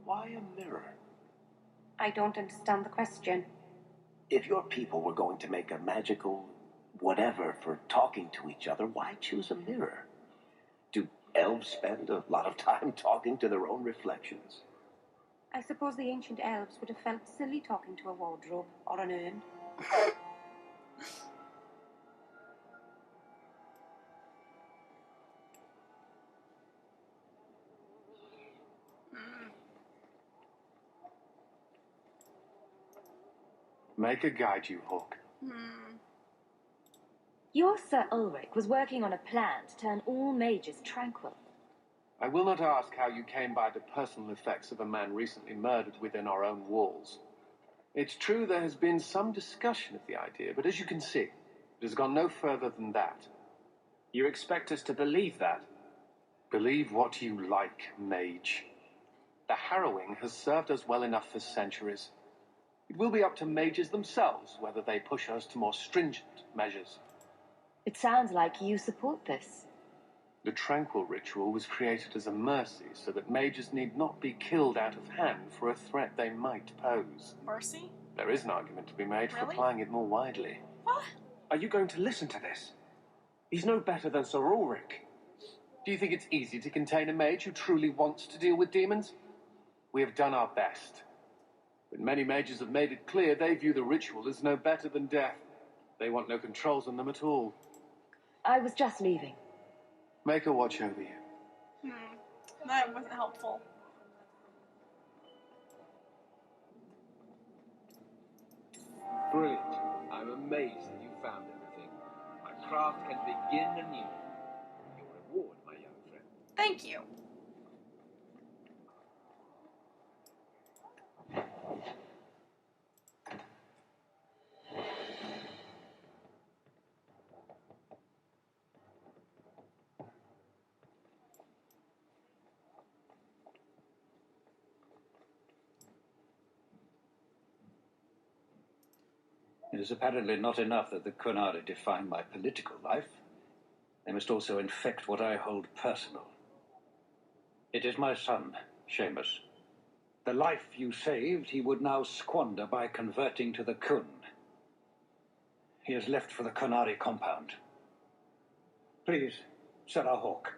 Why a mirror? I don't understand the question. If your people were going to make a magical whatever for talking to each other, why choose a mirror? Do elves spend a lot of time talking to their own reflections? I suppose the ancient elves would have felt silly talking to a wardrobe or an urn. Make a guide you, Hawk. Your Sir Ulrich was working on a plan to turn all mages tranquil. I will not ask how you came by the personal effects of a man recently murdered within our own walls. It's true there has been some discussion of the idea, but as you can see, it has gone no further than that. You expect us to believe that? Believe what you like, mage. The harrowing has served us well enough for centuries. It will be up to mages themselves whether they push us to more stringent measures. It sounds like you support this. The Tranquil Ritual was created as a mercy so that mages need not be killed out of hand for a threat they might pose. Mercy? There is an argument to be made for Really? applying it more widely. What? Are you going to listen to this? He's no better than Sir Ulrich. Do you think it's easy to contain a mage who truly wants to deal with demons? We have done our best. But many mages have made it clear they view the ritual as no better than death. They want no controls on them at all. I was just leaving. Make a watch over you. That wasn't helpful. Brilliant. I'm amazed that you found everything. My craft can begin anew. Your reward, my young friend. Thank you. It is apparently not enough that the Qunari define my political life. They must also infect what I hold personal. It is my son, Seamus. The life you saved, he would now squander by converting to the Qun. He has left for the Qunari compound. Please, Sarah Hawk,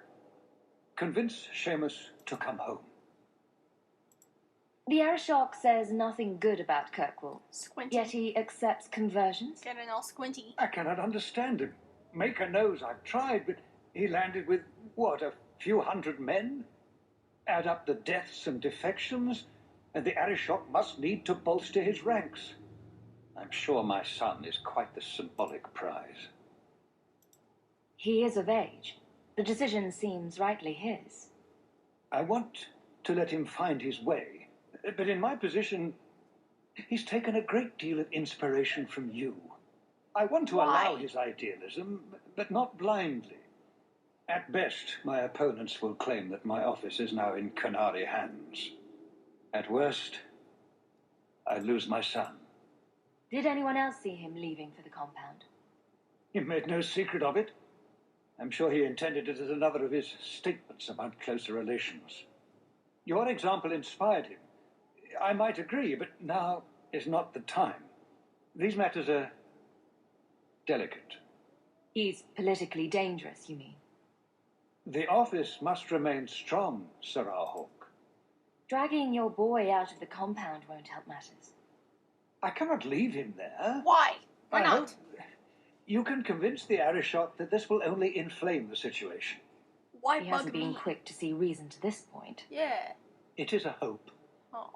convince Seamus to come home. The Arishok says nothing good about Kirkwall, Squinty. yet he accepts conversions. Getting all squinty. I cannot understand him. Maker knows I've tried, but he landed with, what, a few hundred men? Add up the deaths and defections, and the Arishok must need to bolster his ranks. I'm sure my son is quite the symbolic prize. He is of age. The decision seems rightly his. I want to let him find his way, but in my position, he's taken a great deal of inspiration from you. I want to allow his idealism, but not blindly. At best, my opponents will claim that my office is now in Qunari hands. At worst, I lose my son. Did anyone else see him leaving for the compound? He made no secret of it. I'm sure he intended it as another of his statements about closer relations. Your example inspired him. I might agree, but now is not the time. These matters are delicate. He's politically dangerous, you mean? The office must remain strong, Sarah Hawk. Dragging your boy out of the compound won't help matters. I cannot leave him there. Why? Why I not? hope you can convince the Arishok that this will only inflame the situation. Why He bug hasn't been me? quick to see reason to this point. Yeah. It is a hope. Oh.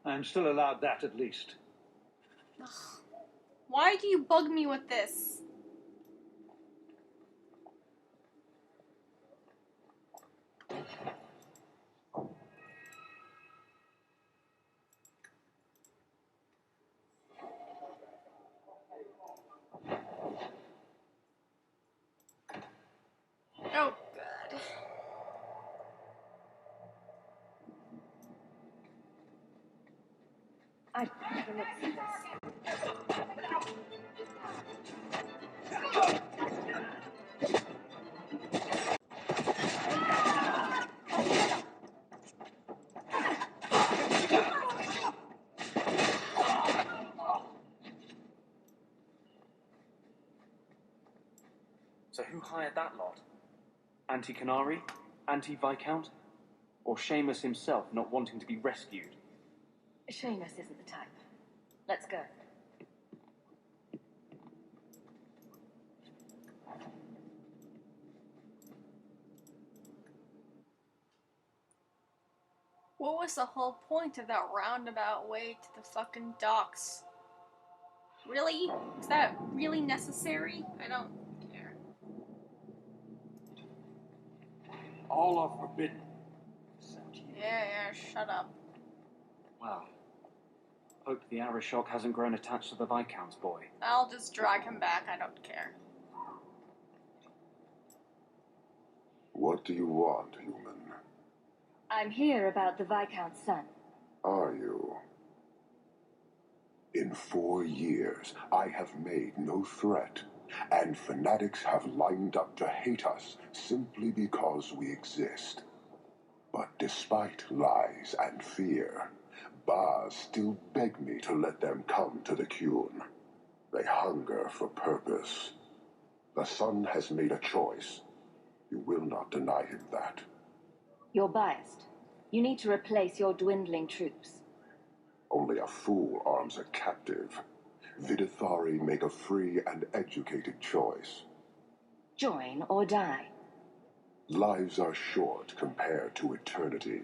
I'm still allowed that at least. Ugh. Why do you bug me with this? Oh, God. I'd better look through this. who hired that lot? Anti-Canary? Anti-Viscount? Or Seamus himself not wanting to be rescued? Seamus isn't the type. Let's go. What was the whole point of that roundabout way to the fucking docks? Really? Is that really necessary? I don't care. All are forbidden. Yeah, shut up. Well, hope the Arishok hasn't grown attached to the Viscount's boy. I'll just drag him back, I don't care. What do you want, human? I'm here about the Viscount's son. Are you? In 4 years, I have made no threat, and fanatics have lined up to hate us simply because we exist. But despite lies and fear, Bars still beg me to let them come to the Qun. They hunger for purpose. The son has made a choice. You will not deny him that. You're biased. You need to replace your dwindling troops. Only a fool arms a captive. Vidithari make a free and educated choice. Join or die. Lives are short compared to eternity.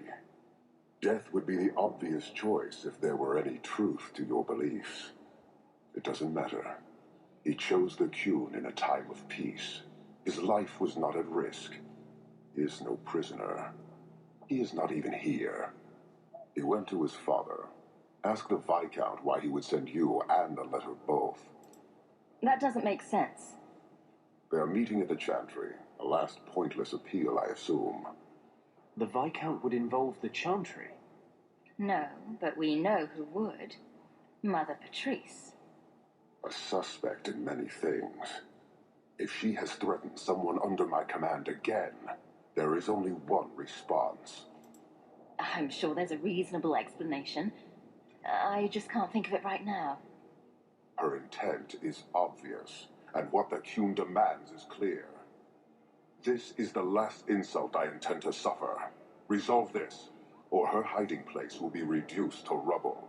Death would be the obvious choice if there were any truth to your beliefs. It doesn't matter. He chose the Qun in a time of peace. His life was not at risk. He is no prisoner. He is not even here. He went to his father. Ask the Viscount why he would send you and the letter both. That doesn't make sense. They are meeting at the Chantry. A last pointless appeal, I assume. The Viscount would involve the Chantry? No, but we know who would. Mother Patrice. A suspect in many things. If she has threatened someone under my command again, there is only one response. I'm sure there's a reasonable explanation. I just can't think of it right now. Her intent is obvious, and what the Qun demands is clear. This is the last insult I intend to suffer. Resolve this, or her hiding place will be reduced to rubble.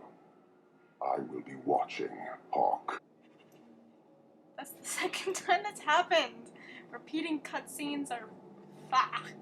I will be watching, Hawk. That's the second time that's happened. Repeating cutscenes are... fuck.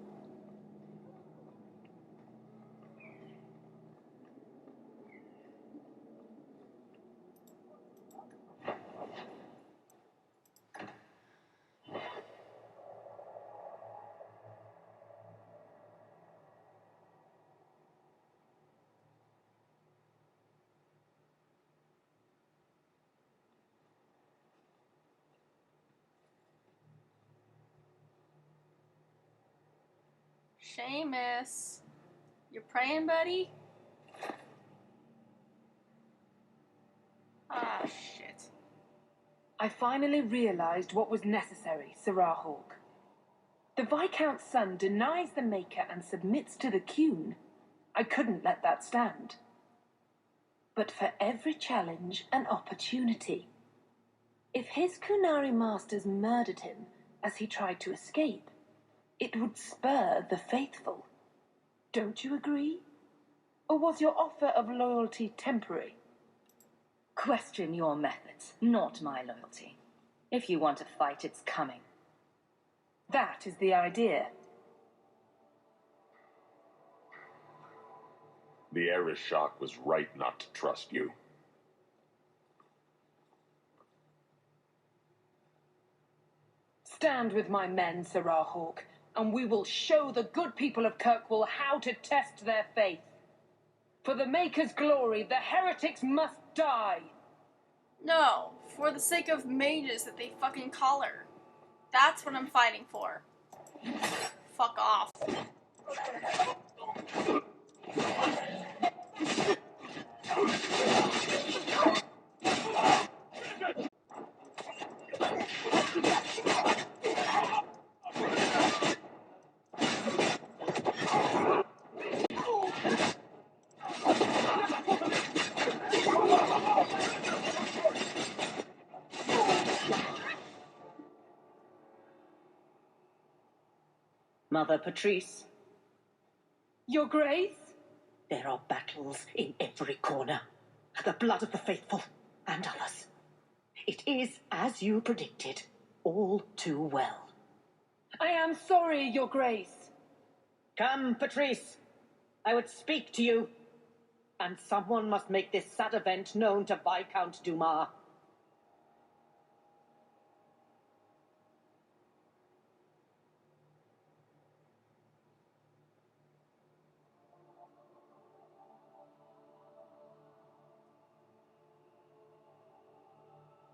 Seamus, you praying, buddy? Ah, shit. I finally realized what was necessary, Sirrah Hawk. The Viscount's son denies the Maker and submits to the Qun. I couldn't let that stand. But for every challenge, an opportunity. If his Qunari masters murdered him as he tried to escape, it would spur the faithful. Don't you agree? Or was your offer of loyalty temporary? Question your methods, not my loyalty. If you want to fight, it's coming. That is the idea. The Arishok was right not to trust you. Stand with my men, Sirrah Hawk, and we will show the good people of Kirkwall how to test their faith. For the Maker's glory, the heretics must die. No, for the sake of mages that they fucking collar. That's what I'm fighting for. Fuck off. Mother Patrice. Your Grace? There are battles in every corner. The blood of the faithful and others. It is, as you predicted, all too well. I am sorry, Your Grace. Come, Patrice. I would speak to you. And someone must make this sad event known to Viscount Dumas.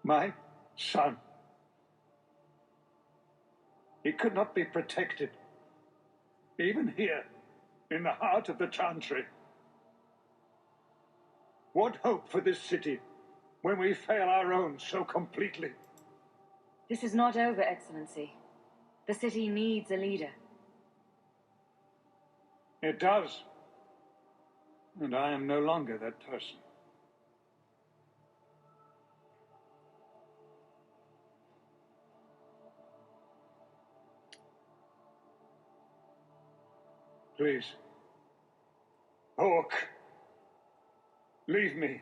My son. He could not be protected. Even here, in the heart of the Chantry. What hope for this city when we fail our own so completely? This is not over, Excellency. The city needs a leader. It does. And I am no longer that person. Please. Hawk. Leave me.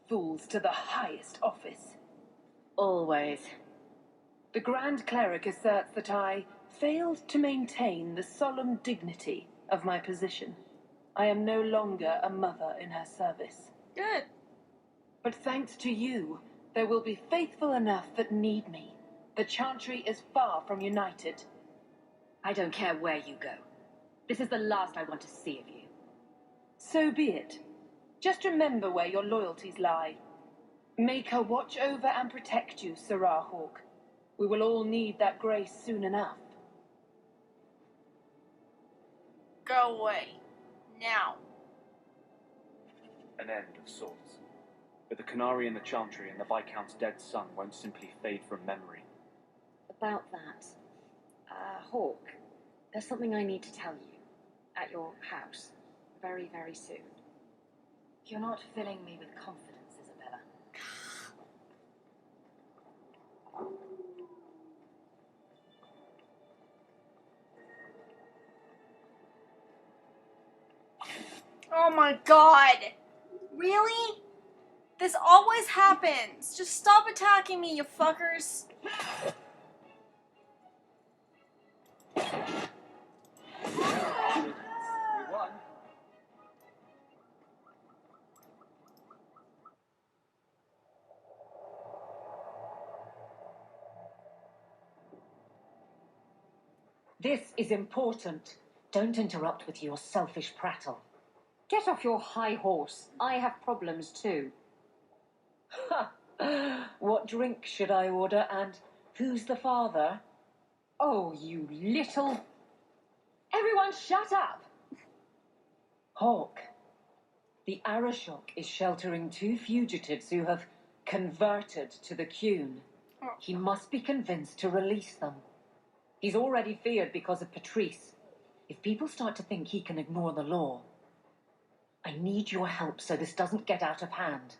Fools to the highest office. Always. The Grand Cleric asserts that I failed to maintain the solemn dignity of my position. I am no longer a mother in her service. Good. But thanks to you, there will be faithful enough that need me. The Chantry is far from united. I don't care where you go. This is the last I want to see of you. So be it. Just remember where your loyalties lie. Make her watch over and protect you, Sirrah Hawk. We will all need that grace soon enough. Go away. Now. An end of sorts. But the Canary and the Chantry and the Viscount's dead son won't simply fade from memory. About that, Hawk, there's something I need to tell you. At your house. Very, very soon. You're not filling me with confidence, Isabella. Oh my god. Really? This always happens. Just stop attacking me, you fuckers. We won. This is important. Don't interrupt with your selfish prattle. Get off your high horse. I have problems too. Ha! What drink should I order, and who's the father? Oh, you little... Everyone shut up! Hawk. The Arashok is sheltering 2 fugitives who have converted to the Qun. He must be convinced to release them. He's already feared because of Patrice. If people start to think he can ignore the law, I need your help so this doesn't get out of hand.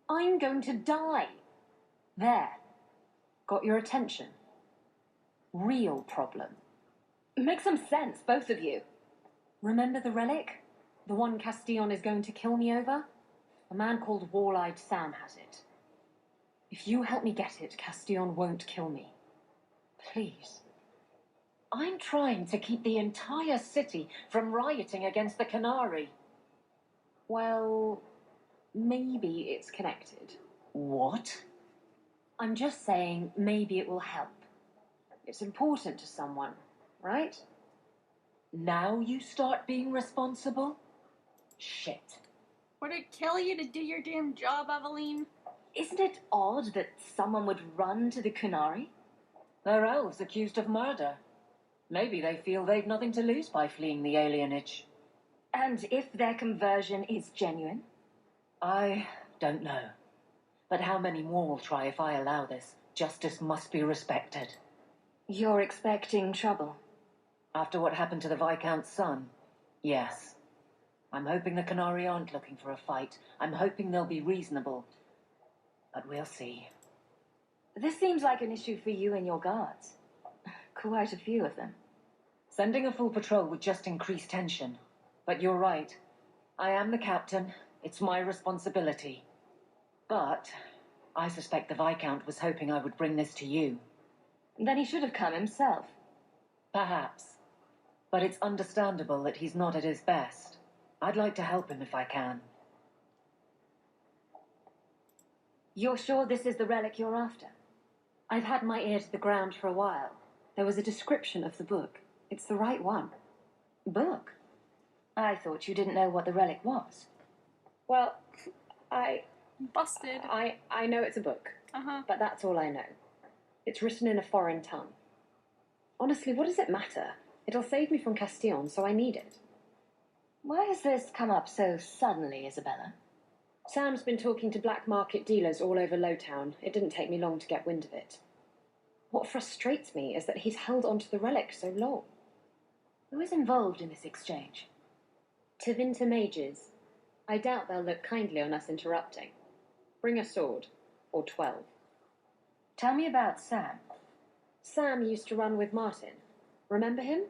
I'm going to die. There. Got your attention? Real problem. Make some sense, both of you. Remember the relic? The one Castillon is going to kill me over? A man called Wall-Eyed Sam has it. If you help me get it, Castillon won't kill me. Please. I'm trying to keep the entire city from rioting against the Canary. Well, maybe it's connected. What? I'm just saying maybe it will help. It's important to someone, right? Now you start being responsible? Shit. Would it kill you to do your damn job, Aveline? Isn't it odd that someone would run to the Canary? They're elves accused of murder. Maybe they feel they've nothing to lose by fleeing the alienage. And if their conversion is genuine? I don't know. But how many more will try if I allow this? Justice must be respected. You're expecting trouble? After what happened to the Viscount's son, yes. I'm hoping the Canary aren't looking for a fight. I'm hoping they'll be reasonable. But we'll see. This seems like an issue for you and your guards. Quite a few of them. Sending a full patrol would just increase tension. But you're right. I am the captain. It's my responsibility. But I suspect the Viscount was hoping I would bring this to you. Then he should have come himself. Perhaps. But it's understandable that he's not at his best. I'd like to help him if I can. You're sure this is the relic you're after? I've had my ear to the ground for a while. There was a description of the book. It's the right one. Book? I thought you didn't know what the relic was. Well, Busted. I know it's a book. But that's all I know. It's written in a foreign tongue. Honestly, what does it matter? It'll save me from Castillon, so I need it. Why has this come up so suddenly, Isabella? Sam's been talking to black market dealers all over Lowtown. It didn't take me long to get wind of it. What frustrates me is that he's held onto the relic so long. Who is involved in this exchange? Tevinter mages. I doubt they'll look kindly on us interrupting. Bring a sword. Or 12. Tell me about Sam. Sam used to run with Martin. Remember him?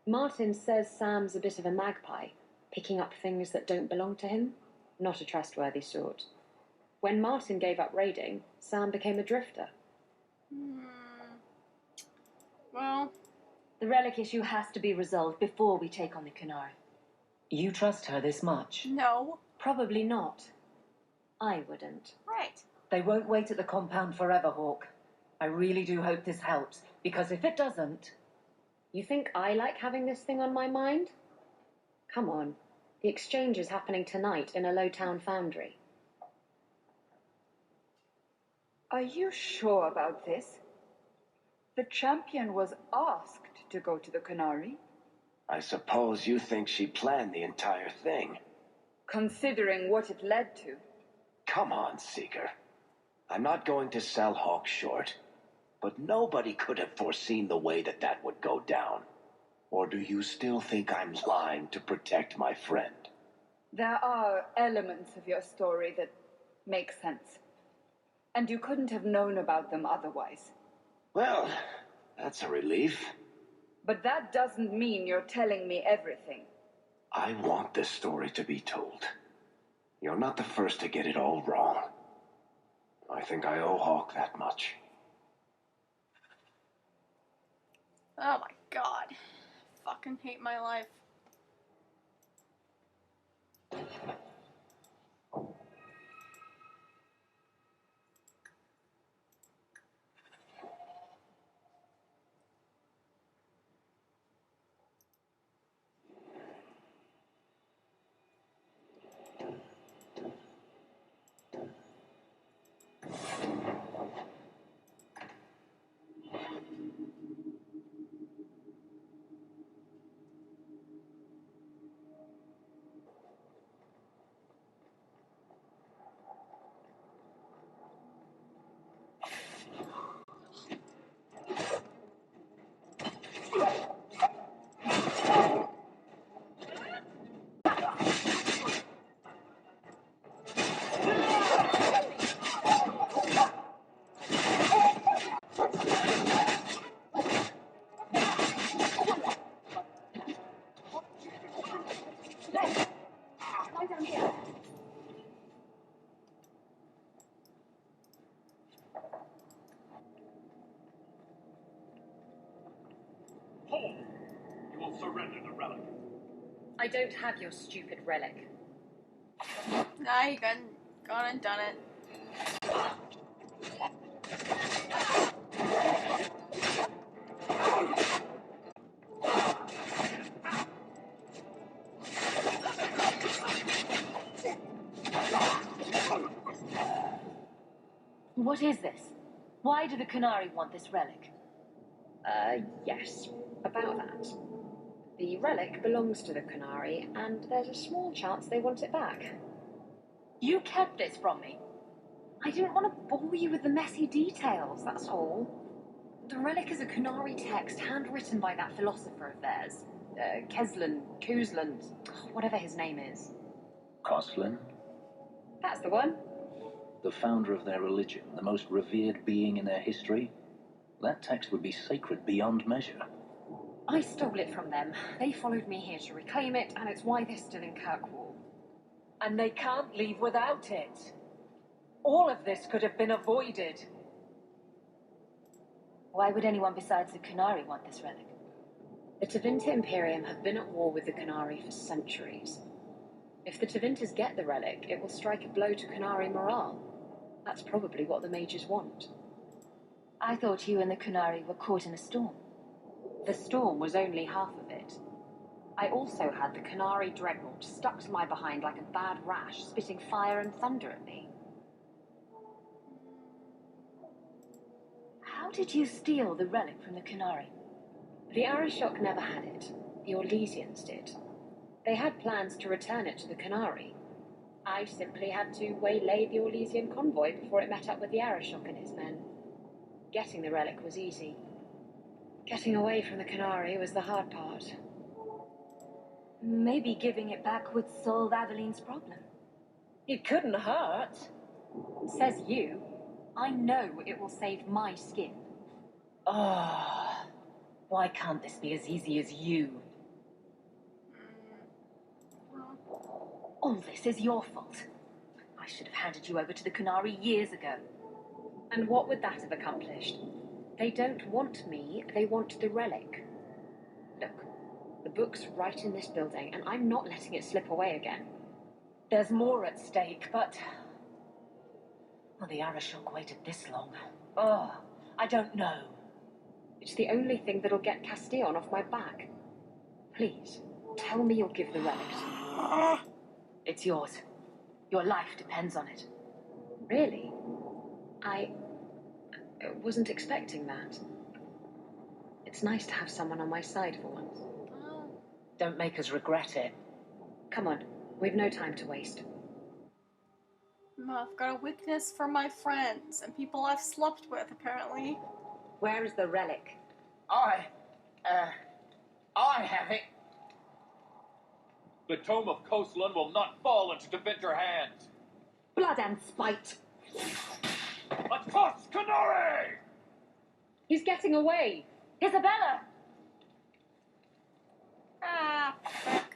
Martin says Sam's a bit of a magpie, picking up things that don't belong to him. Not a trustworthy sort. When Martin gave up raiding, Sam became a drifter. Well... The relic issue has to be resolved before we take on the Canary. You trust her this much? No. Probably not. I wouldn't. Right. They won't wait at the compound forever, Hawk. I really do hope this helps, because if it doesn't... You think I like having this thing on my mind? Come on. The exchange is happening tonight in a Lowtown foundry. Are you sure about this? The champion was asked to go to the Canary. I suppose you think she planned the entire thing. Considering what it led to. Come on, Seeker. I'm not going to sell Hawk short, but nobody could have foreseen the way that would go down. Or do you still think I'm lying to protect my friend? There are elements of your story that make sense. And you couldn't have known about them otherwise. Well, that's a relief. But that doesn't mean you're telling me everything. I want this story to be told. You're not the first to get it all wrong. I think I owe Hawk that much. Oh my god. Fucking hate my life. I don't have your stupid relic. Nah, you gone and done it. What is this? Why do the Canary want this relic? Yes. About that. The relic belongs to the Qunari, and there's a small chance they want it back. You kept this from me. I didn't want to bore you with the messy details, that's all. The relic is a Qunari text handwritten by that philosopher of theirs. Kuzlan, whatever his name is. Koslan? That's the one. The founder of their religion, the most revered being in their history? That text would be sacred beyond measure. I stole it from them. They followed me here to reclaim it, and it's why they're still in Kirkwall. And they can't leave without it. All of this could have been avoided. Why would anyone besides the Qunari want this relic? The Tevinter Imperium have been at war with the Qunari for centuries. If the Tevinters get the relic, it will strike a blow to Qunari morale. That's probably what the mages want. I thought you and the Qunari were caught in a storm. The storm was only half of it. I also had the Qunari dreadnought stuck to my behind like a bad rash, spitting fire and thunder at me. How did you steal the relic from the Qunari? The Arashok never had it. The Orlesians did. They had plans to return it to the Qunari. I simply had to waylay the Orlesian convoy before it met up with the Arashok and his men. Getting the relic was easy. Getting away from the Qunari was the hard part. Maybe giving it back would solve Aveline's problem. It couldn't hurt. Says you. I know it will save my skin. Ah, why can't this be as easy as you? All this is your fault. I should have handed you over to the Qunari years ago. And what would that have accomplished? They don't want me, they want the relic. Look, the book's right in this building, and I'm not letting it slip away again. There's more at stake, but... Well, the Arashok waited this long. Oh, I don't know. It's the only thing that'll get Castillon off my back. Please, tell me you'll give the relic. It's yours. Your life depends on it. Really? I wasn't expecting that. It's nice to have someone on my side for once. Don't make us regret it. Come on, we've no time to waste. I've got a weakness for my friends and people I've slept with, apparently. Where is the relic? I have it. The Tome of Koslan will not fall into Tevinter hands. Blood and spite. Across Qunari! He's getting away. Isabella! Ah, fuck.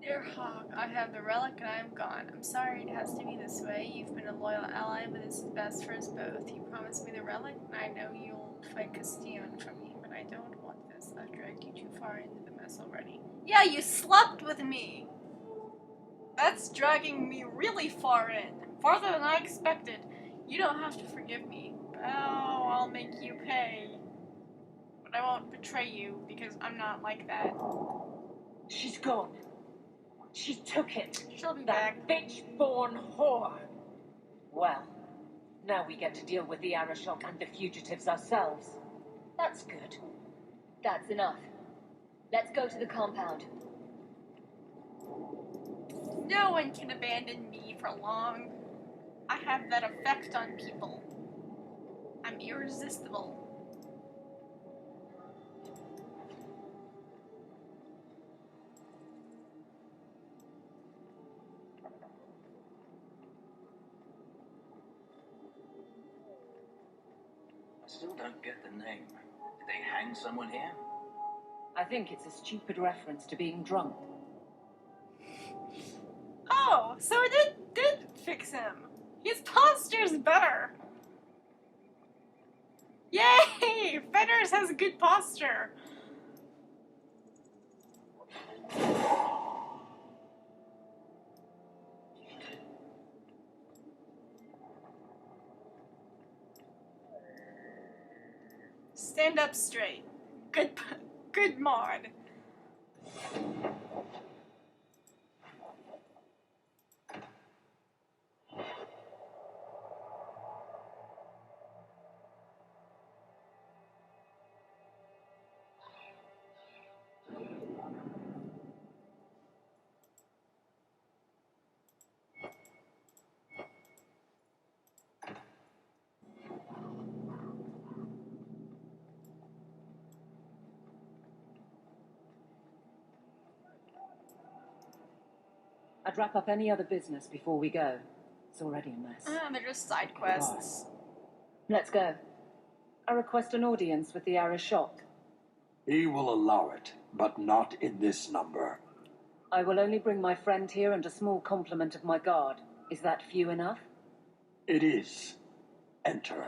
Dear Hawk, I have the relic and I am gone. I'm sorry it has to be this way. You've been a loyal ally, but this is best for us both. You promised me the relic, and I know you'll fight Castillon for me, but I don't want this. I've dragged you too far into the mess already. Yeah, you slept with me! That's dragging me really far in. Farther than I expected. You don't have to forgive me. Oh, I'll make you pay. But I won't betray you, because I'm not like that. She's gone. She took it. She'll be that back. bitch-born whore. Well, now we get to deal with the Arashok and the fugitives ourselves. That's good. That's enough. Let's go to the compound. No one can abandon me for long. I have that effect on people. I'm irresistible. still don't get the name. Did they hang someone here? I think it's a stupid reference to being drunk. Oh, so it did fix him. His posture's better. Yay! Fetters has good posture. Stand up straight. Good mod. I'd wrap up any other business before we go. It's already a mess. They're just side quests. Let's go. I request an audience with the Arashok. He will allow it, but not in this number. I will only bring my friend here and a small complement of my guard. Is that few enough? It is. Enter.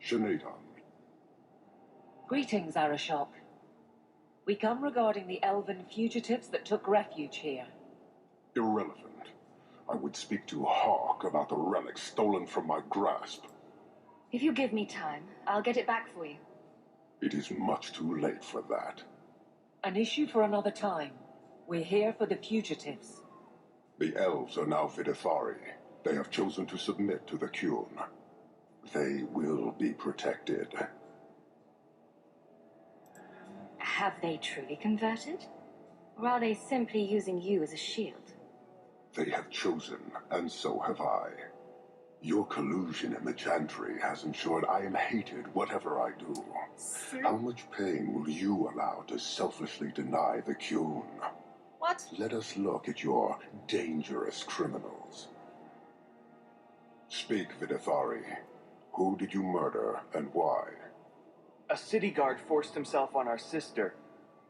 Shanatan. Greetings, Arashok. We come regarding the elven fugitives that took refuge here. Irrelevant. I would speak to Hawk about the relic stolen from my grasp. If you give me time, I'll get it back for you. It is much too late for that. An issue for another time. We're here for the fugitives. The elves are now Vidithari. They have chosen to submit to the Kyun. They will be protected. Have they truly converted? Or are they simply using you as a shield? They have chosen, and so have I. Your collusion in the Chantry has ensured I am hated whatever I do. How much pain will you allow to selfishly deny the Kyun? What? Let us look at your dangerous criminals. Speak, Vidithari. Who did you murder, and why? A city guard forced himself on our sister.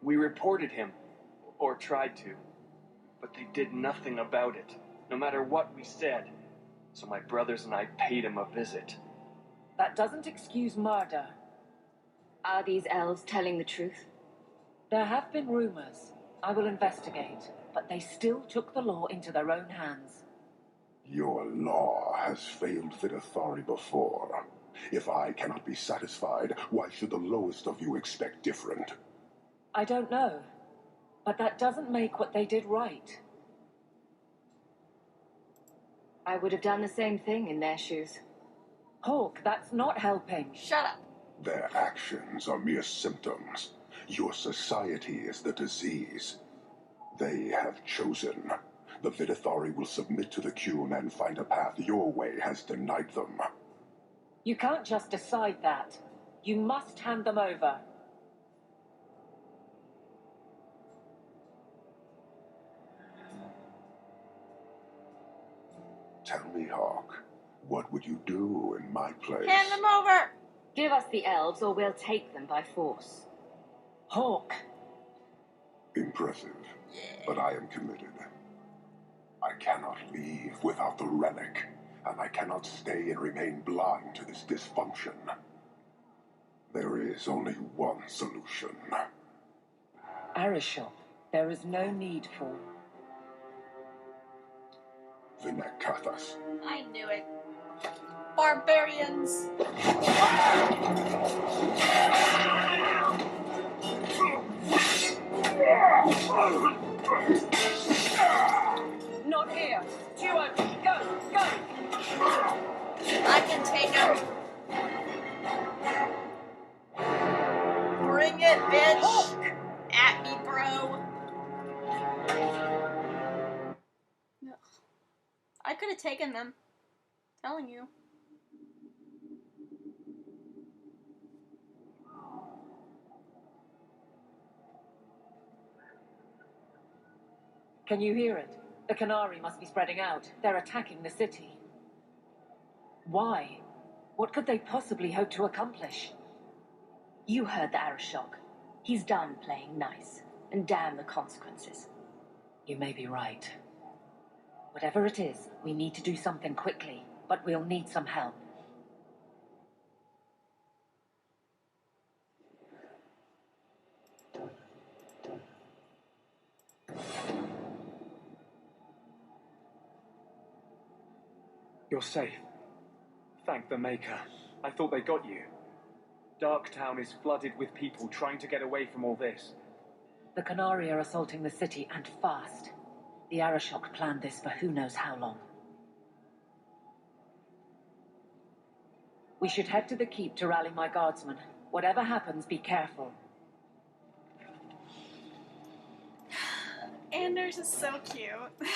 We reported him, or tried to, but they did nothing about it, no matter what we said. So my brothers and I paid him a visit. That doesn't excuse murder. Are these elves telling the truth? There have been rumors. I will investigate, but they still took the law into their own hands. Your law has failed Vidithari before. If I cannot be satisfied, why should the lowest of you expect different? I don't know, but that doesn't make what they did right. I would have done the same thing in their shoes. Hawk, that's not helping. Shut up. Their actions are mere symptoms. Your society is the disease. They have chosen. The Vidithari will submit to the Kyun and find a path your way has denied them. You can't just decide that. You must hand them over. Tell me, Hawk, what would you do in my place? Hand them over! Give us the elves or we'll take them by force. Hawk. Impressive, but I am committed. I cannot leave without the relic, and I cannot stay and remain blind to this dysfunction. There is only one solution. Arashok, there is no need for... Vinekathas. I knew it. Barbarians. Not here. Two open. Go, go. I can take him. Bring it, bitch. At me, bro. I could have taken them. Telling you. Can you hear it? The Canary must be spreading out. They're attacking the city. Why? What could they possibly hope to accomplish? You heard the Arashok. He's done playing nice, and damn the consequences. You may be right. Whatever it is, we need to do something quickly, but we'll need some help. You're safe. Thank the Maker. I thought they got you. Darktown is flooded with people trying to get away from all this. The Canary are assaulting the city, and fast. The Arashok planned this for who knows how long. We should head to the keep to rally my guardsmen. Whatever happens, be careful. Anders is so cute.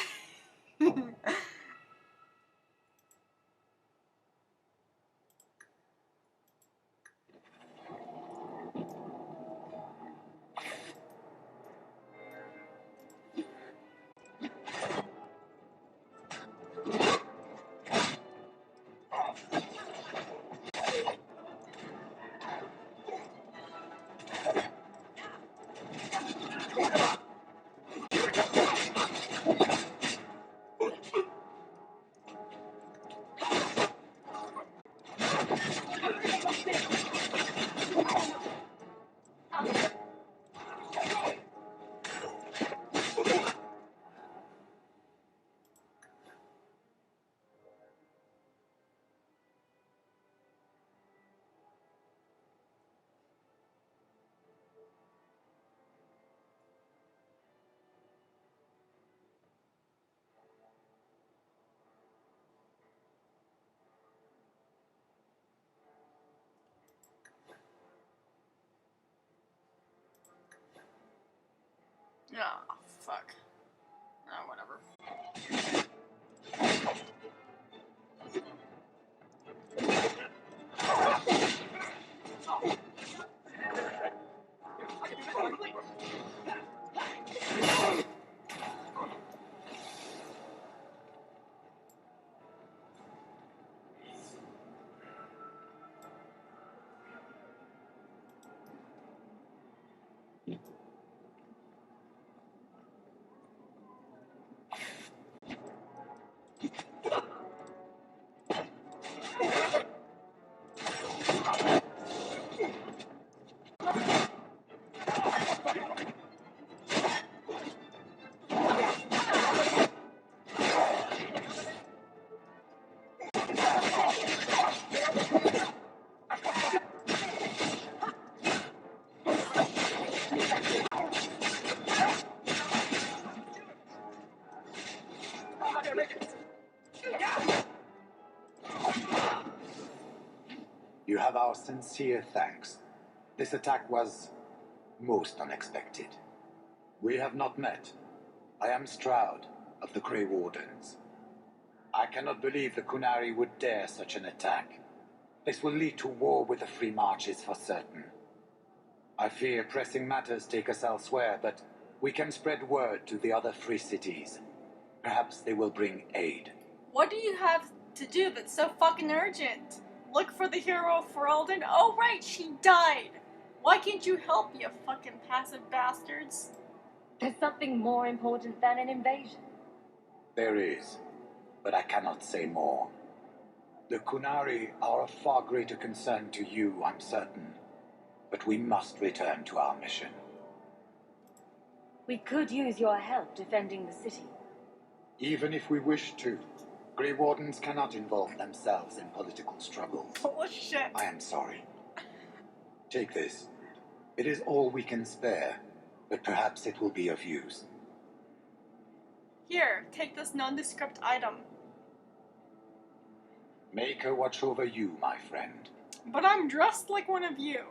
Oh, fuck. Oh, whatever. You have our sincere thanks. This attack was most unexpected. We have not met. I am Stroud of the Grey Wardens. I cannot believe the Kunari would dare such an attack. This will lead to war with the Free Marches for certain. I fear pressing matters take us elsewhere, but we can spread word to the other free cities. Perhaps they will bring aid. What do you have to do that's so fucking urgent? Look for the hero of Ferelden? Oh, right, she died! Why can't you help, you fucking passive bastards? There's something more important than an invasion. There is, but I cannot say more. The Kunari are of far greater concern to you, I'm certain. But we must return to our mission. We could use your help defending the city. Even if we wish to, Grey Wardens cannot involve themselves in political struggles. Bullshit. I am sorry. Take this. It is all we can spare, but perhaps it will be of use. Here, take this nondescript item. Make her watch over you, my friend. But I'm dressed like one of you.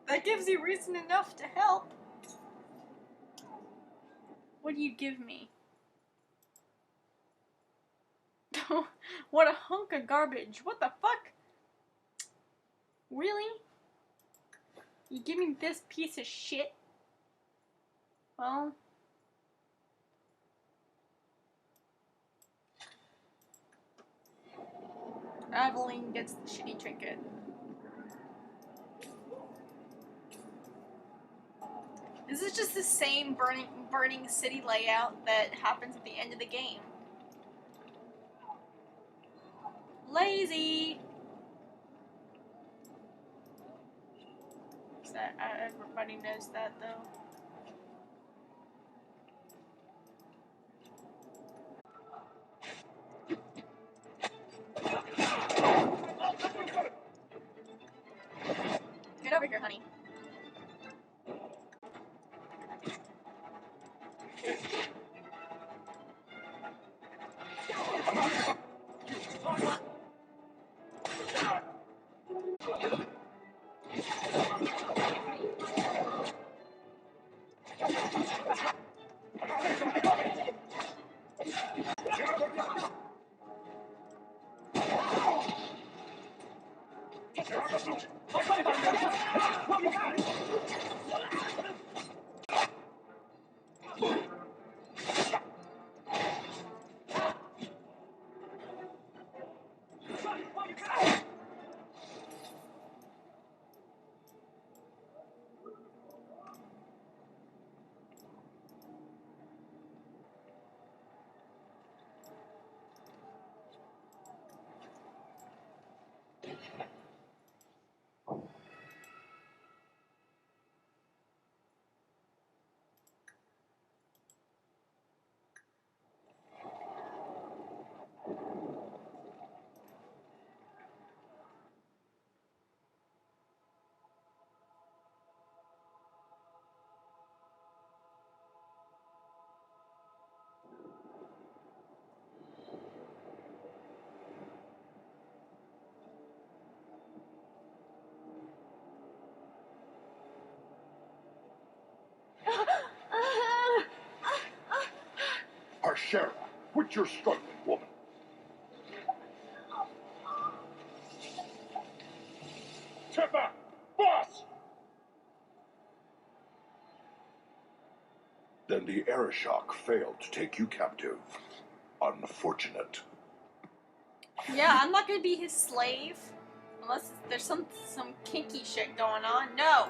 That gives you reason enough to help. What do you give me? What a hunk of garbage. What the fuck? Really? You give me this piece of shit? Well... Aveline gets the shitty trinket. This is just the same burning city layout that happens at the end of the game. Lazy! Everybody knows that, though. Get over here, honey. Harshera, quit your struggling, woman. Tipper! Boss! Then the Arishok failed to take you captive. Unfortunate. Yeah, I'm not gonna be his slave. Unless there's some kinky shit going on. No!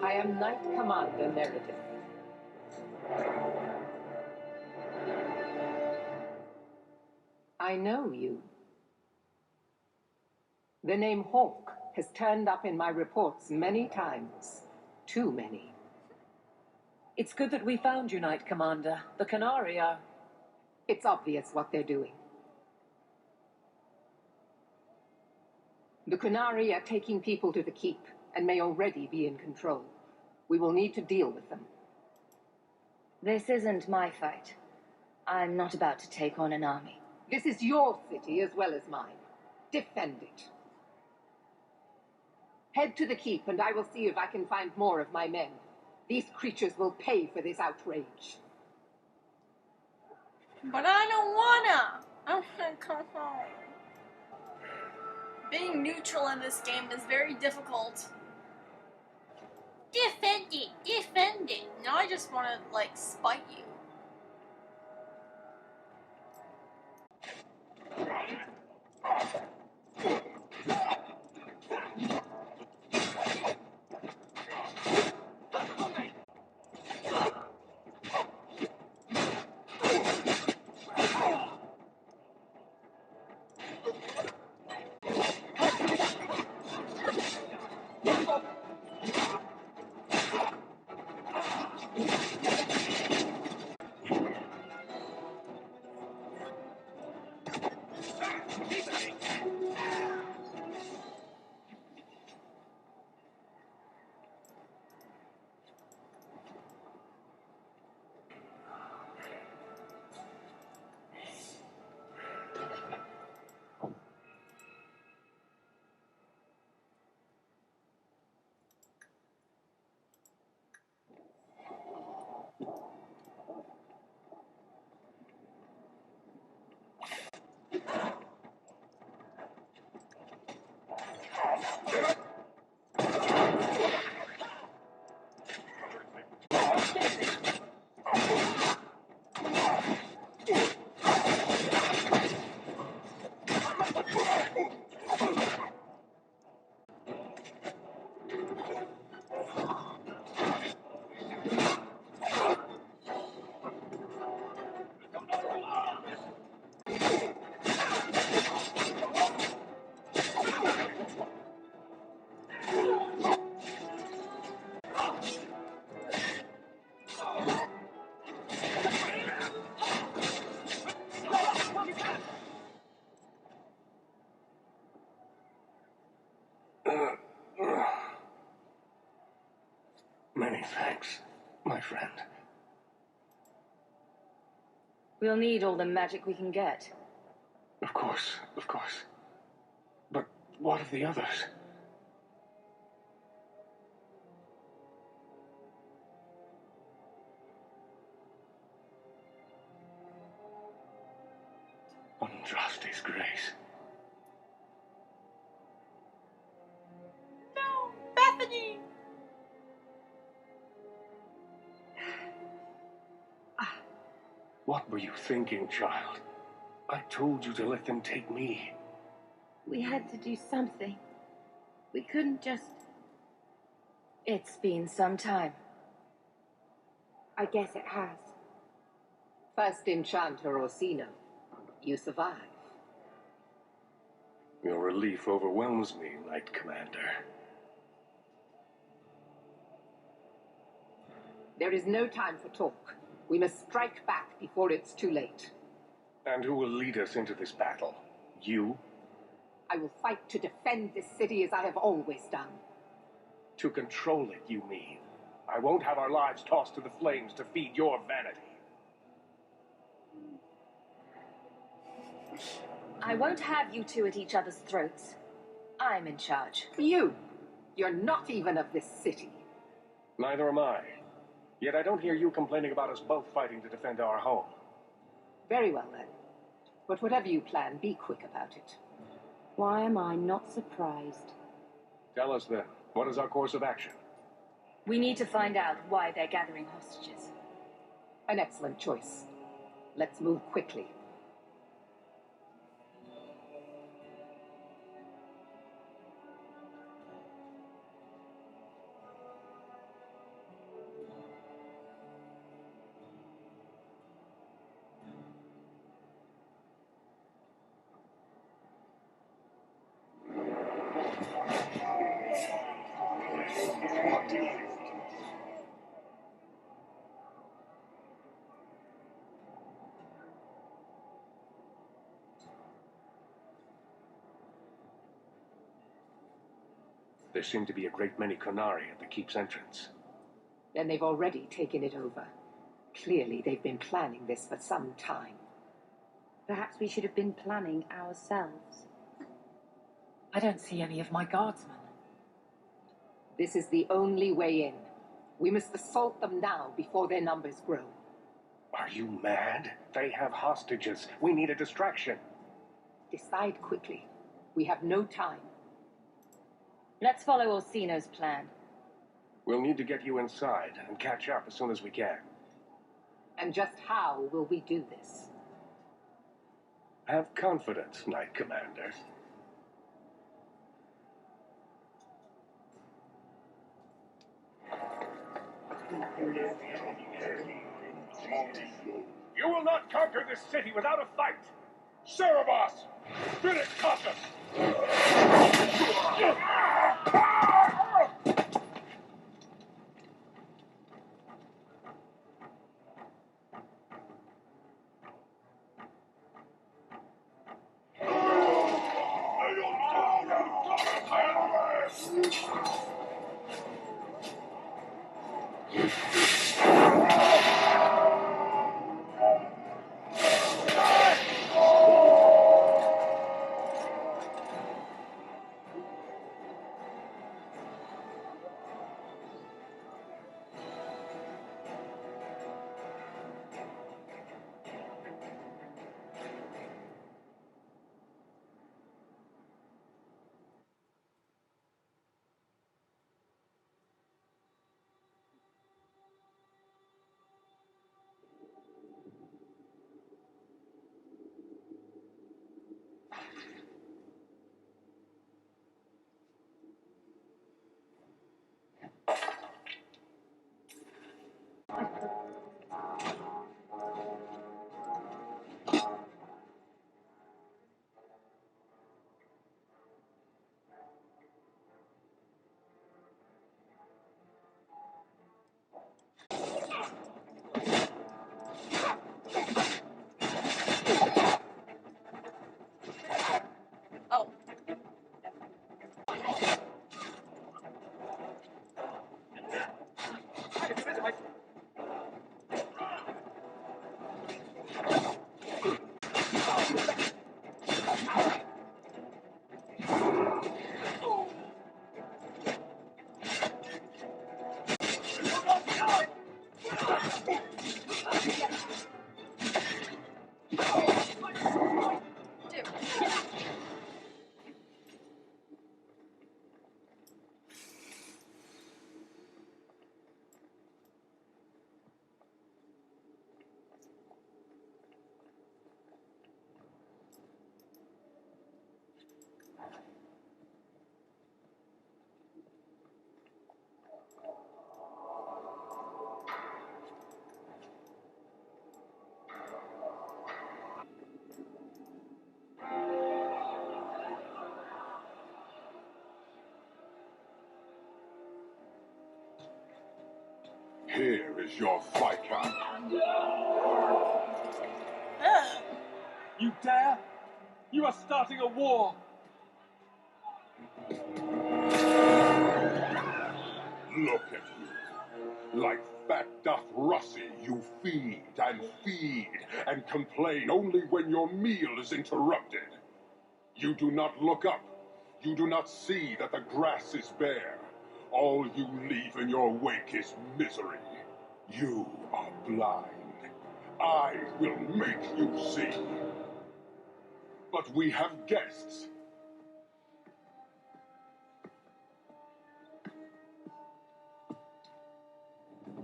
I am Knight Commander Meredith. I know you. The name Hawk has turned up in my reports many times. Too many. It's good that we found you, Knight Commander. The Qunari are... It's obvious what they're doing. The Qunari are taking people to the keep and may already be in control. We will need to deal with them. This isn't my fight. I'm not about to take on an army. This is your city as well as mine. Defend it. Head to the keep and I will see if I can find more of my men. These creatures will pay for this outrage. But I don't wanna! I wanna come home. Being neutral in this game is very difficult. Defend it! Defend it! Now I just want to, like, spite you. Many thanks, my friend. We'll need all the magic we can get. Of course, of course. But what of the others? Andraste's grace. No! Bethany! What were you thinking, child? I told you to let them take me. We had to do something. We couldn't just... It's been some time. I guess it has. First Enchanter Orsino. You survive. Your relief overwhelms me, Knight Commander. There is no time for talk. We must strike back before it's too late. And who will lead us into this battle? You? I will fight to defend this city as I have always done. To control it, you mean? I won't have our lives tossed to the flames to feed your vanity. I won't have you two at each other's throats. I'm in charge. You're not even of this city. Neither am I. Yet I don't hear you complaining about us both fighting to defend our home. Very well, then. But whatever you plan, be quick about it. Why am I not surprised? Tell us then, what is our course of action? We need to find out why they're gathering hostages. An excellent choice. Let's move quickly. There seem to be a great many Qunari at the keep's entrance. Then they've already taken it over. Clearly, they've been planning this for some time. Perhaps we should have been planning ourselves. I don't see any of my guardsmen. This is the only way in. We must assault them now before their numbers grow. Are you mad? They have hostages. We need a distraction. Decide quickly. We have no time. Let's follow Orsino's plan. We'll need to get you inside and catch up as soon as we can. And just how will we do this? Have confidence, Knight Commander. You will not conquer this city without a fight! Cerebos! Spirit Caucus! Oh. Here is your Viscount. You dare? You are starting a war! Look at you. Like fat Dothrossi, you feed and complain only when your meal is interrupted. You do not look up. You do not see that the grass is bare. All you leave in your wake is misery. You are blind. I will make you see. But we have guests.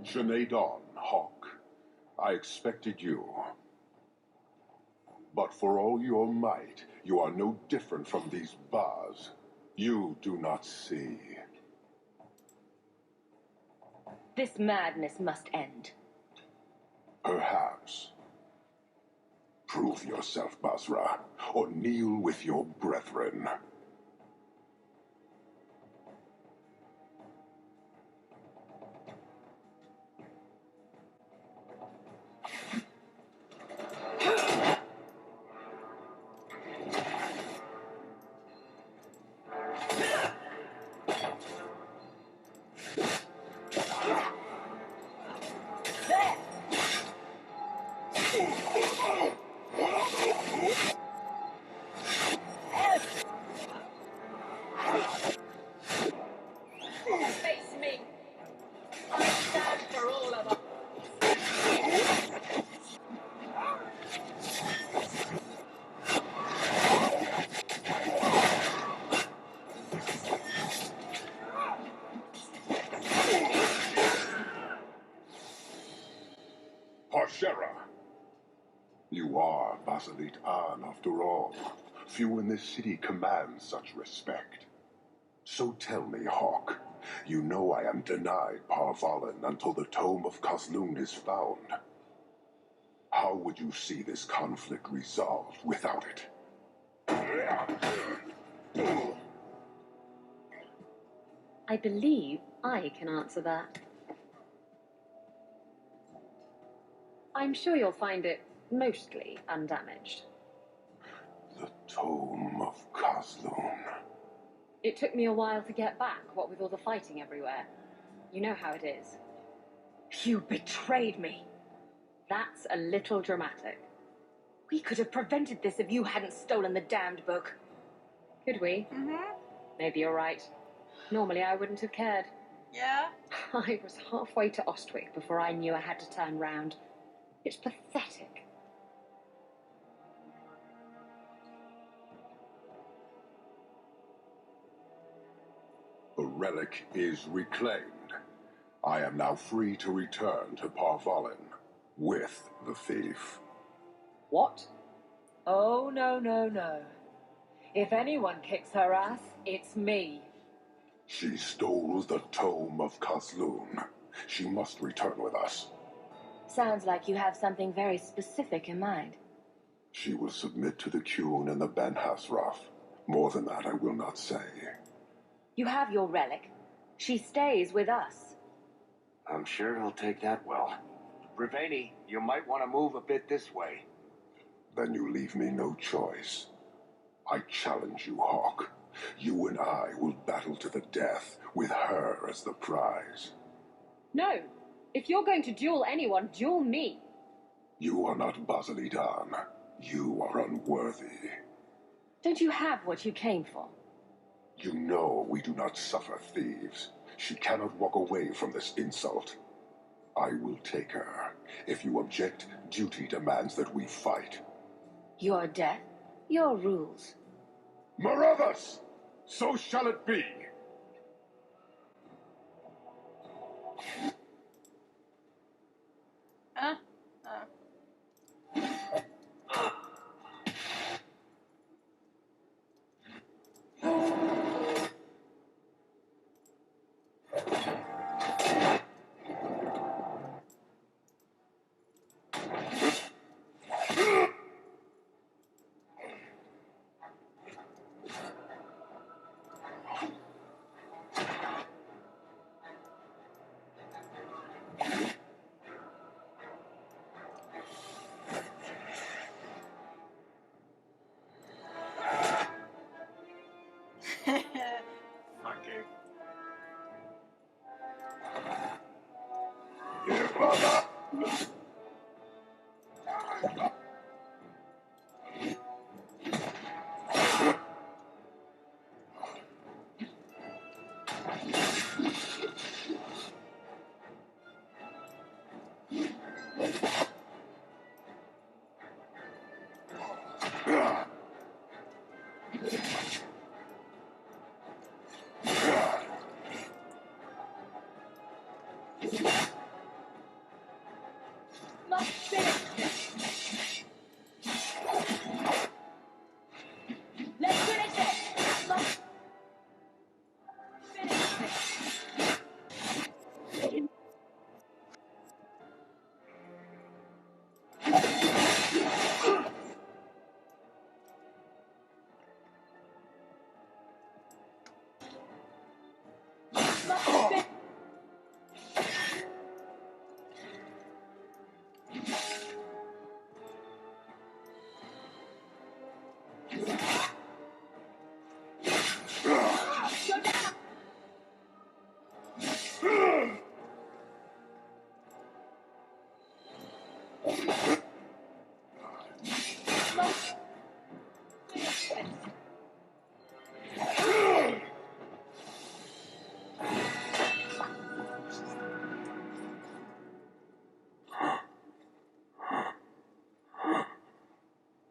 Sinead Dawn, Hawk. I expected you. But for all your might, you are no different from these bars. You do not see. This madness must end. Perhaps. Prove yourself, Basra, or kneel with your brethren. Face me. I stand for all of us. Parshera. You are Basilit An, after all. Few in this city command such respect. So tell me, Hawk, you know I am denied Parvalin until the Tome of Kazlun is found. How would you see this conflict resolved without it? I believe I can answer that. I'm sure you'll find it mostly undamaged. The Tome of Kazlun. It took me a while to get back, what with all the fighting everywhere. You know how it is. You betrayed me. That's a little dramatic. We could have prevented this if you hadn't stolen the damned book. Could we? Mm-hmm. Maybe you're right. Normally I wouldn't have cared. Yeah? I was halfway to Ostwick before I knew I had to turn round. It's pathetic. The relic is reclaimed. I am now free to return to Parvalin with the thief. What? Oh, no, no, no. If anyone kicks her ass, it's me. She stole the Tome of Kazlun. She must return with us. Sounds like you have something very specific in mind. She will submit to the Qun and the Ben Hasraf. More than that I will not say. You have your relic. She stays with us. I'm sure he'll take that well. Breveni, you might want to move a bit this way. Then you leave me no choice. I challenge you, Hawk. You and I will battle to the death, with her as the prize. No. If you're going to duel anyone, duel me. You are not Basilidan. You are unworthy. Don't you have what you came for? You know we do not suffer thieves. She cannot walk away from this insult. I will take her. If you object, duty demands that we fight. Your death, your rules. Marathas! So shall it be! Huh? Fucker.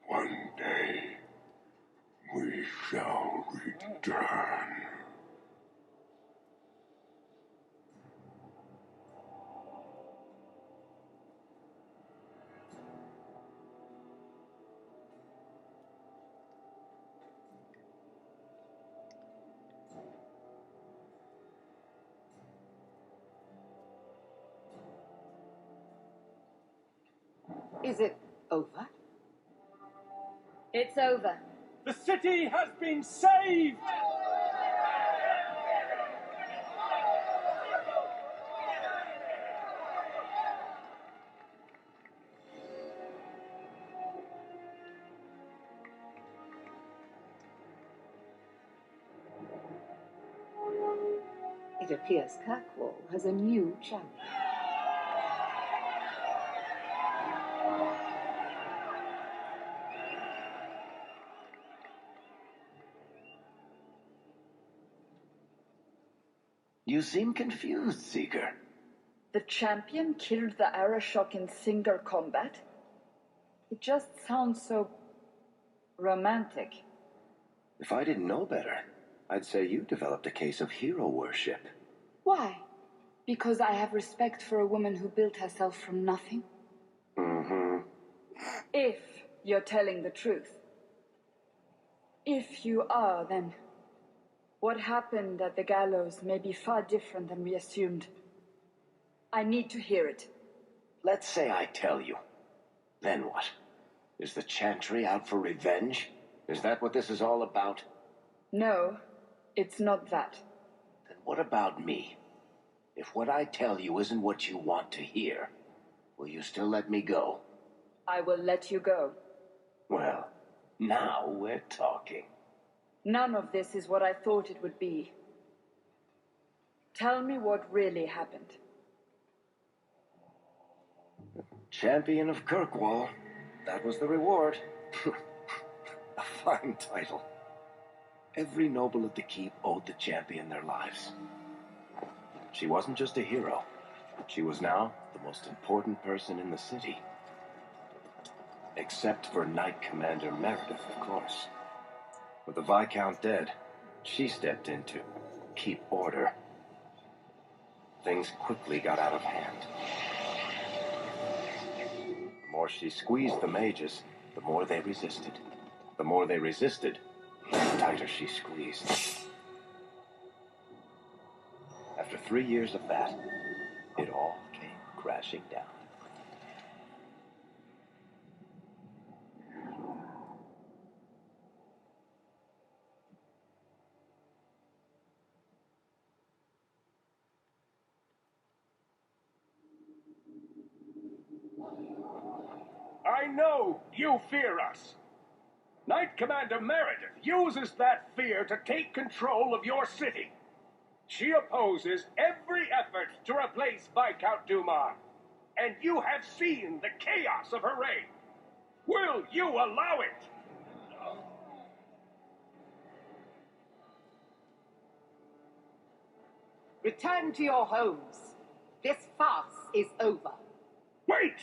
One day, we shall return. Is it over? It's over. The city has been saved! It appears Kirkwall has a new champion. You seem confused, Seeker. The champion killed the Arashok in single combat? It just sounds so romantic. If I didn't know better, I'd say you developed a case of hero worship. Why? Because I have respect for a woman who built herself from nothing? Mm-hmm. If you're telling the truth. If you are, then what happened at the gallows may be far different than we assumed. I need to hear it. Let's say I tell you. Then what? Is the Chantry out for revenge? Is that what this is all about? No, it's not that. Then what about me? If what I tell you isn't what you want to hear, will you still let me go? I will let you go. Well, now we're talking. None of this is what I thought it would be. Tell me what really happened. Champion of Kirkwall. That was the reward. A fine title. Every noble at the keep owed the champion their lives. She wasn't just a hero. She was now the most important person in the city. Except for Knight Commander Meredith, of course. With the Viscount dead, she stepped in to keep order. Things quickly got out of hand. The more she squeezed the mages, the more they resisted. The more they resisted, the tighter she squeezed. After 3 years of that, it all came crashing down. I know you fear us. Knight Commander Meredith uses that fear to take control of your city. She opposes every effort to replace Viscount Dumas. And you have seen the chaos of her reign. Will you allow it? Return to your homes. This farce is over. Wait!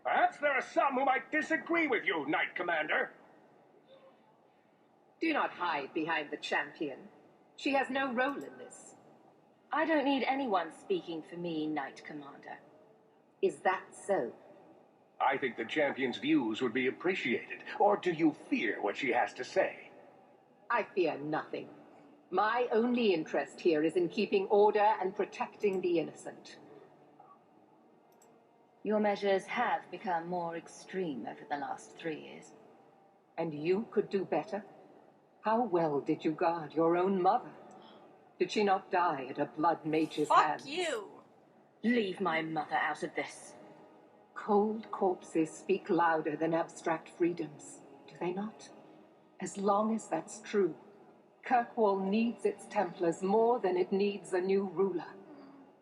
Perhaps there are some who might disagree with you, Knight Commander. Do not hide behind the champion. She has no role in this. I don't need anyone speaking for me, Knight Commander. Is that so? I think the champion's views would be appreciated. Or do you fear what she has to say? I fear nothing. My only interest here is in keeping order and protecting the innocent. Your measures have become more extreme over the last 3 years. And you could do better? How well did you guard your own mother? Did she not die at a blood mage's hand? Fuck you! Leave my mother out of this. Cold corpses speak louder than abstract freedoms, do they not? As long as that's true, Kirkwall needs its Templars more than it needs a new ruler.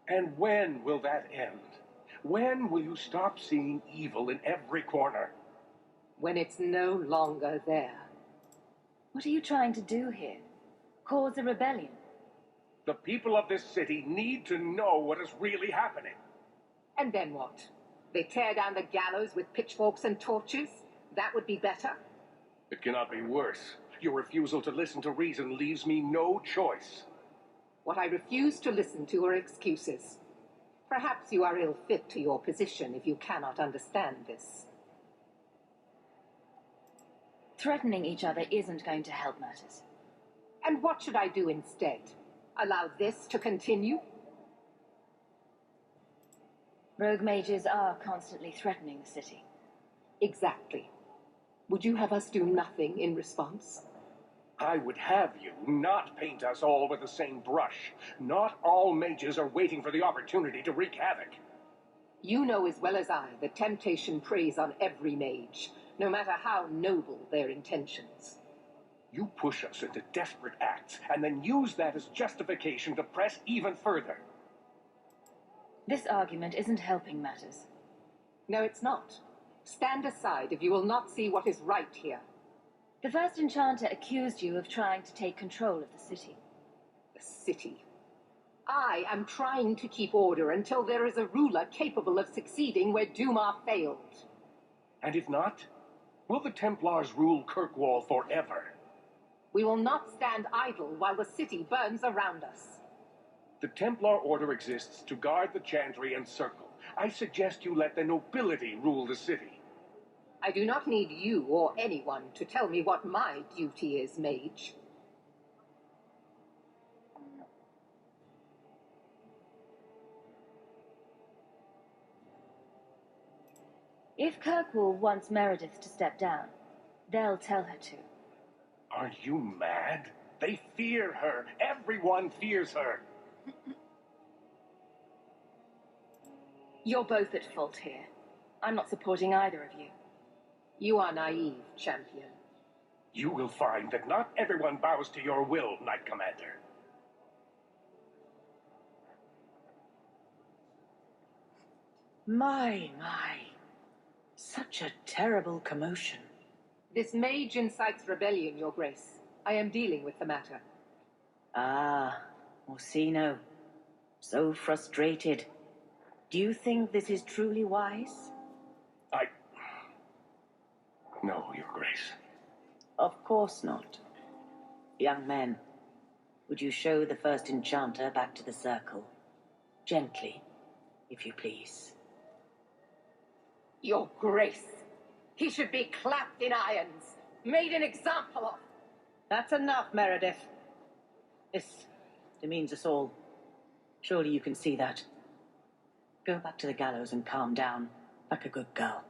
And when will that end? When will you stop seeing evil in every corner? When it's no longer there. What are you trying to do here? Cause a rebellion? The people of this city need to know what is really happening. And then what? They tear down the gallows with pitchforks and torches? That would be better? It cannot be worse. Your refusal to listen to reason leaves me no choice. What I refuse to listen to are excuses. Perhaps you are ill-fit to your position if you cannot understand this. Threatening each other isn't going to help matters. And what should I do instead? Allow this to continue? Rogue mages are constantly threatening the city. Exactly. Would you have us do nothing in response? I would have you not paint us all with the same brush. Not all mages are waiting for the opportunity to wreak havoc. You know as well as I that temptation preys on every mage, no matter how noble their intentions. You push us into desperate acts, and then use that as justification to press even further. This argument isn't helping matters. No, it's not. Stand aside if you will not see what is right here. The first enchanter accused you of trying to take control of the city. The city. I am trying to keep order until there is a ruler capable of succeeding where Dumar failed. And if not, will the Templars rule Kirkwall forever? We will not stand idle while the city burns around us. The Templar Order exists to guard the Chantry and Circle. I suggest you let the nobility rule the city. I do not need you or anyone to tell me what my duty is, mage. If Kirkwall wants Meredith to step down, they'll tell her to. Are you mad? They fear her. Everyone fears her. You're both at fault here. I'm not supporting either of you. You are naive, champion. You will find that not everyone bows to your will, Knight Commander. My. Such a terrible commotion. This mage incites rebellion, Your Grace. I am dealing with the matter. Ah, Orsino. So frustrated. Do you think this is truly wise? No, Your Grace. Of course not. Young men, would you show the first enchanter back to the circle? Gently, if you please. Your Grace. He should be clapped in irons, made an example of. That's enough, Meredith. This demeans us all. Surely you can see that. Go back to the gallows and calm down, like a good girl.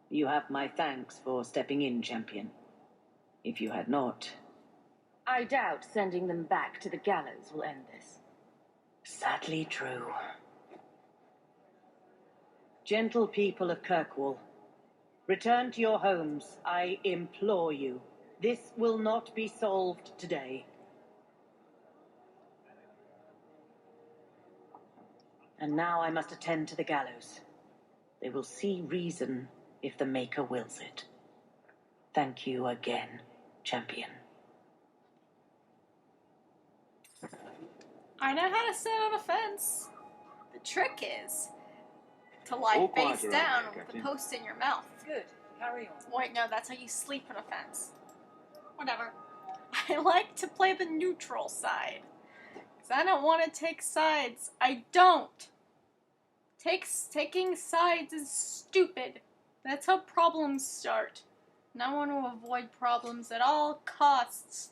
You have my thanks for stepping in, champion. If you had not... I doubt sending them back to the gallows will end this. Sadly true. Gentle people of Kirkwall, return to your homes, I implore you. This will not be solved today. And now I must attend to the gallows. They will see reason if the Maker wills it. Thank you again, champion. I know how to sit on a fence. The trick is to lie face down with the post in your mouth. Good. Carry on. Wait, no, that's how you sleep on a fence. Whatever. I like to play the neutral side. Because I don't want to take sides. I don't. Taking sides is stupid. That's how problems start. And I want to avoid problems at all costs.